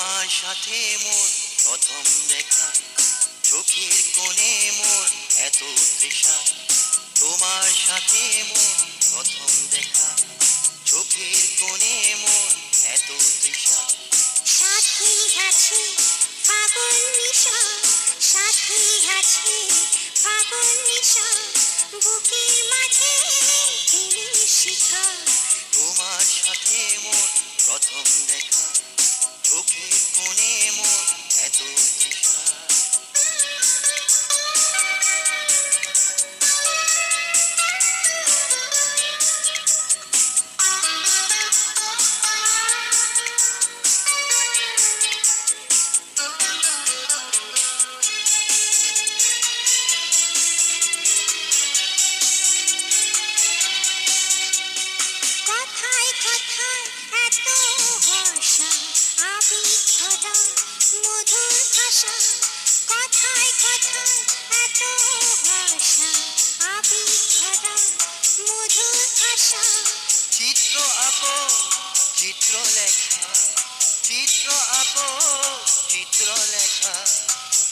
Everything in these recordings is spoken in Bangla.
তোমার সাথে মোর প্রথম দেখা, চোখের কোণে মোর এত তৃষা। তোমার সাথে মোর প্রথম দেখা, চোখের কোণে মোর এত তৃষা। সাথী আছে ফাগুন নিশা, সাথী আছে ফাগুন নিশা, বুকের মাঝে প্রেমের শিখা। তোমার সাথে মোর প্রথম দেখা, চোখের কোণে মোর এত তৃষা। কথায় কথায় এত বর্ষা, আবেগ ভরা মধুর ভাষা। কথায় কথায় এত বর্ষা, আবেগ ভরা মধুর ভাষা। চিত্র আঁকো চিত্র লেখা, চিত্র আঁকো চিত্র লেখা।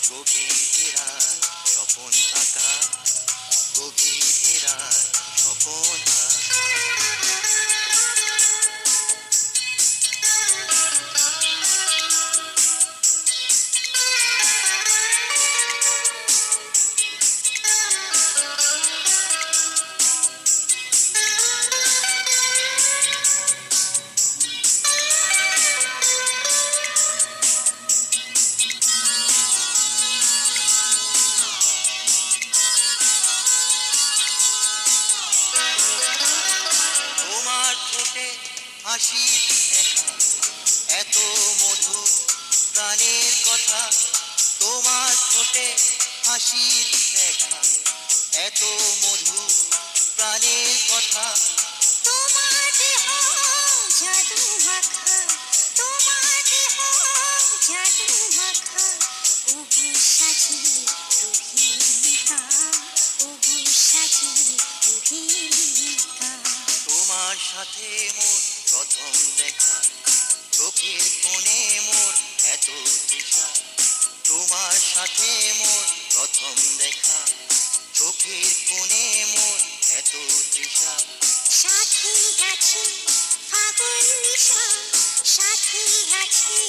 গভীর রাত স্বপন আঁকা, গভীর রাত স্বপন আঁকা। তোমার ঠোঁটে হাসির দেখা, এত মধুর প্রাণের কথা। তোমার ঠোঁটে হাসির দেখা, এত মধুর প্রাণের কথা। তোমার দেহ জাদু মাখা, তোমার দেহ জাদু মাখা। উবু সাজি রুহিলিকা, উবু সাজি রুহিলিকা। তোমার সাথে মোর প্রথম দেখা, চোখের কোণে মোর এত তৃষা। তোমার সাথে মোর প্রথম দেখা, চোখের কোণে মোর এত তৃষা। সাথী আছে ফাগুন নিশা, সাথী আছে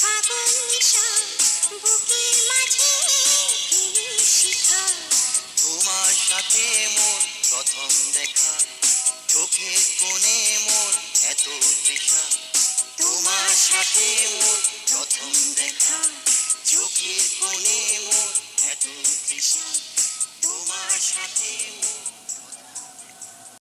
ফাগুন নিশা, বুকের মাঝে প্রেমের শিখা। তোমার সাথে মোর প্রথম দেখা, চোখের কোণে মোর এত তৃষা। তোমার সাথে মোর প্রথম দেখা, চোখের কোণে মোর এত তৃষা। তোমার সাথে মোর